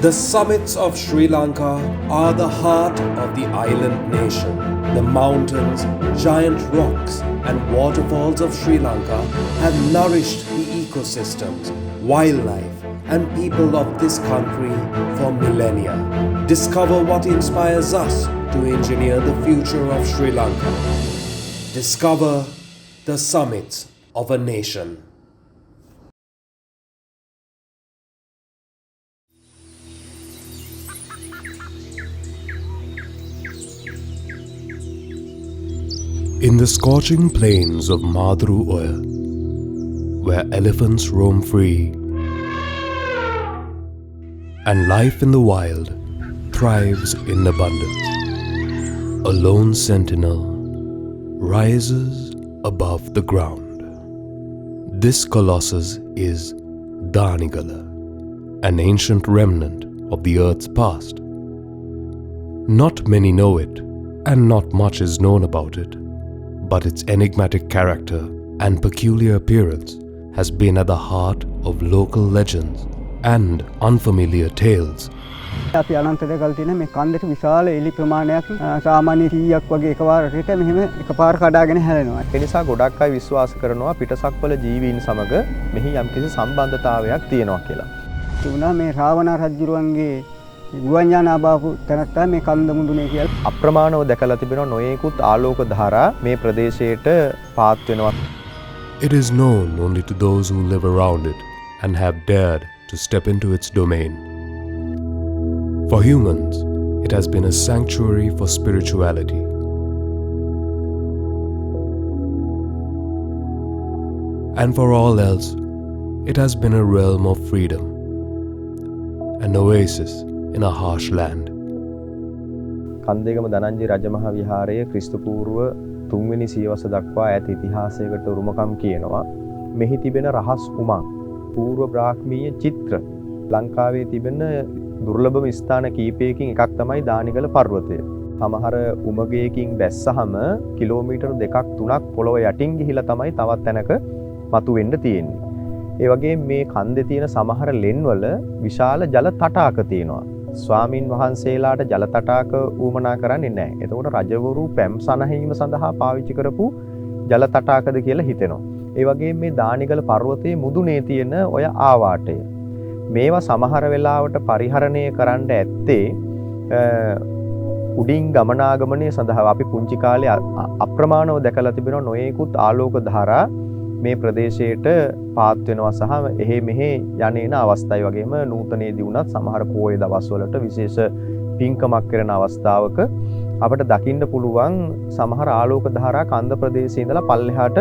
The Sumiths of Sri Lanka are the heart of the island nation. The mountains, giant rocks, and waterfalls of Sri Lanka have nourished the ecosystems, wildlife, and people of this country for millennia. Discover what inspires us to engineer the future of Sri Lanka. Discover the Sumiths of a nation. In the scorching plains of Maduru Oya, where elephants roam free and life in the wild thrives in abundance, a lone sentinel rises above the ground. This colossus is Danigala, an ancient remnant of the earth's past. Not many know it, and not much is known about it. But its enigmatic character and peculiar appearance has been at the heart of local legends and unfamiliar tales. අපි අනන්ත දෙකල් තියෙන මේ කන්දට විශාල එලි ප්‍රමාණයක් සාමාන්‍ය 100ක් වගේ එකපාරට මෙහෙම එකපාර කඩාගෙන හැලෙනවා. ඒ නිසා ගොඩක් අය විශ්වාස කරනවා පිටසක්වල ජීවීන් සමග මෙහි යම්කිසි සම්බන්ධතාවයක් තියෙනවා කියලා. ඒ වුණා මේ රාවණ රජුරුවන්ගේ ගුවන්යානා බාපු තැනත්තා මේ කන්ද මුදුනේ කියලා. අප්‍රමාණව දැකලා තිබෙනවා නොයෙකුත් ආලෝක ධාරා මේ ප්‍රදේශයට පාත් වෙනවා. It is known only to those who live around it and have dared to step into its domain. For humans, it has been a sanctuary for spirituality. And for all else, it has been a realm of freedom, an oasis in a harsh land. කන්දේගම Dhananjaya Rajamaha Viharaya ක්‍රිස්තු පූර්ව 3 වෙනි සියවස දක්වා ඇති ඉතිහාසයකට උරුමකම් කියනවා. මෙහි තිබෙන රහස් උමං, පූර්ව බ්‍රාහ්මීය චිත්‍ර, ලංකාවේ තිබෙන දුර්ලභම ස්ථාන කීපයකින් එකක් තමයි දානිගල පර්වතය. සමහර උමගයකින් බැස්සහම කිලෝමීටර් 2ක් 3ක් පොළොව යටින් ගිහිලා තමයි තවත් තැනක මතුවෙන්න තියෙන්නේ. ඒ වගේ මේ කන්දේ තියෙන සමහර ලෙන්වල විශාල ජල තටාක තියෙනවා. ස්වාමින් වහන්සේලාට ජල තටාක ඌමනා කරන්නේ නැහැ. එතකොට රජවරු පැම් සනහීම සඳහා පාවිච්චි කරපු ජල තටාකද කියලා හිතෙනවා. ඒ වගේම මේ දානිගල පර්වතයේ මුදුනේ තියෙන ඔය ආවාටය. මේවා සමහර වෙලාවට පරිහරණය කරන්න ඇත්තේ උඩින් ගමනාගමනය සඳහා. අපි පුංචි කාලේ අප්‍රමාණව දැකලා තිබෙනවා නොයෙකුත් ආලෝක ධාරා මේ ප්‍රදේශයට පාත් වෙනවා සහ එහෙ මෙහෙ යන්නේන අවස්ථායි. වගේම නූතනයේදී වුණත් සමහර පොයේ දවස්වලට විශේෂ පින්කමක් කරන අවස්ථාවක අපිට දකින්න පුළුවන් සමහර ආලෝක ධාරා කන්ද ප්‍රදේශයේ ඉඳලා පල්ලෙහාට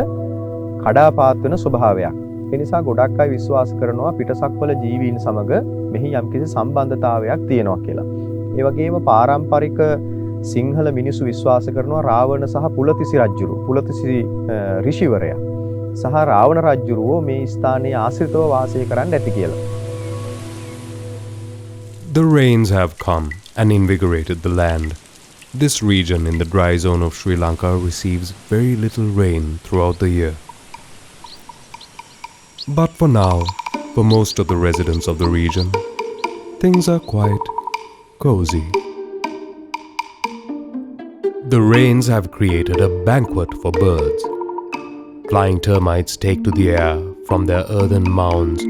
කඩා පාත් වෙන ස්වභාවයක්. ඒ නිසා ගොඩක් අය විශ්වාස කරනවා පිටසක්වල ජීවීන් සමග මෙහි යම්කිසි සම්බන්ධතාවයක් තියෙනවා කියලා. ඒ වගේම පාරම්පරික සිංහල මිනිසු විශ්වාස කරනවා රාවණ සහ පුලතිසි රජුරු, පුලතිසි ඍෂිවරයා සහ රාවණ රජුරුවෝ මේ ස්ථානයේ ආශ්‍රිතව වාසය කරන්න ඇති කියලා. The rains have come and invigorated the land. This region in the dry zone of Sri Lanka receives very little rain throughout the year. But for now, for most of the residents of the region, things are quite cozy. The rains have created a banquet for birds. Flying termites take to the air from their earthen mounds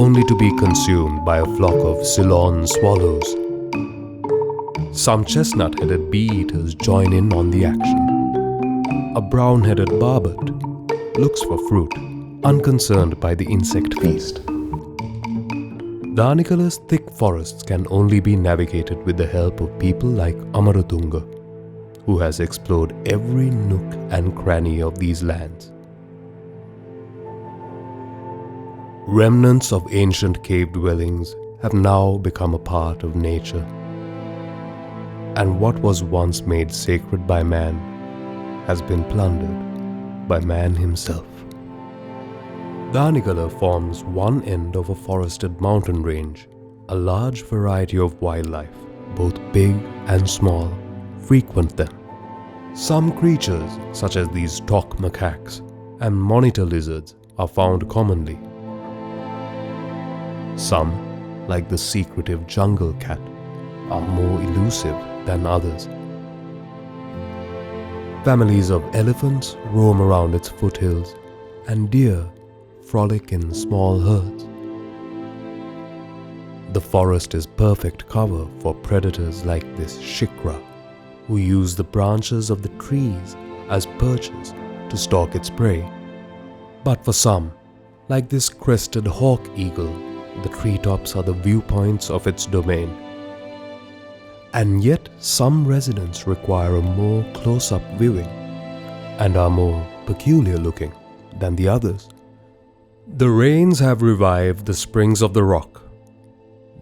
only to be consumed by a flock of Ceylon swallows. Some chestnut-headed bee-eaters join in on the action. A brown-headed barbet looks for fruit, unconcerned by the insect feast. Danigala's thick forests can only be navigated with the help of people like Amaratunga, who has explored every nook and cranny of these lands. Remnants of ancient cave dwellings have now become a part of nature, and what was once made sacred by man has been plundered by man himself. Danigala forms one end of a forested mountain range. A large variety of wildlife, both big and small, frequent them. Some creatures, such as these stock macaques and monitor lizards, are found commonly. Some, like the secretive jungle cat, are more elusive than others. Families of elephants roam around its foothills, and deer frolic in small herds. The forest is perfect cover for predators like this shikra, who use the branches of the trees as perches to stalk its prey. But for some, like this crested hawk eagle, the treetops are the viewpoints of its domain. And yet some residents require a more close-up viewing and are more peculiar looking than the others. The rains have revived the springs of the rock.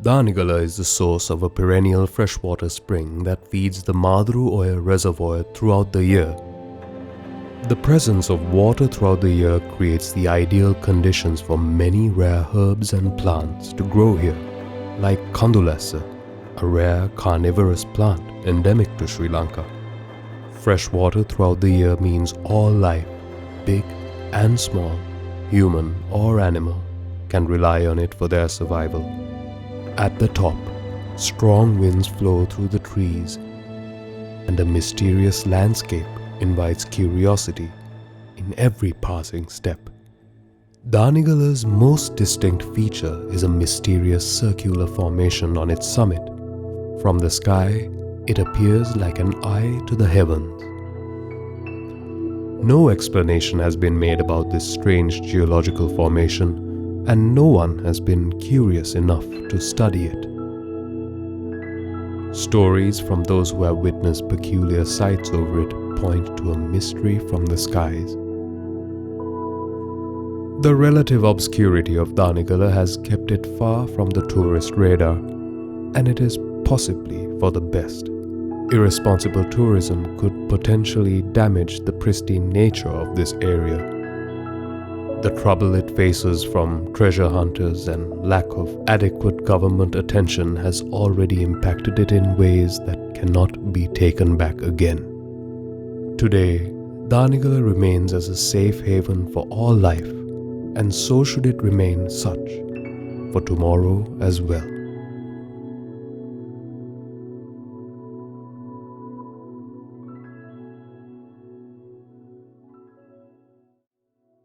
Danigala is the source of a perennial freshwater spring that feeds the Maduru Oya reservoir throughout the year. The presence of water throughout the year creates the ideal conditions for many rare herbs and plants to grow here, like Kandulasa, a rare carnivorous plant endemic to Sri Lanka. Fresh water throughout the year means all life, big and small, human or animal, can rely on it for their survival. At the top, strong winds flow through the trees, and a mysterious landscape invites curiosity in every passing step. Danigala's most distinct feature is a mysterious circular formation on its summit. From the sky, it appears like an eye to the heavens. No explanation has been made about this strange geological formation, and no one has been curious enough to study it. Stories from those who have witnessed peculiar sights over it point to a mystery from the skies. The relative obscurity of Danigala has kept it far from the tourist radar, and it is possibly for the best. Irresponsible tourism could potentially damage the pristine nature of this area. The trouble it faces from treasure hunters and lack of adequate government attention has already impacted it in ways that cannot be taken back again. Today, Danigala remains as a safe haven for all life, and so should it remain such for tomorrow as well.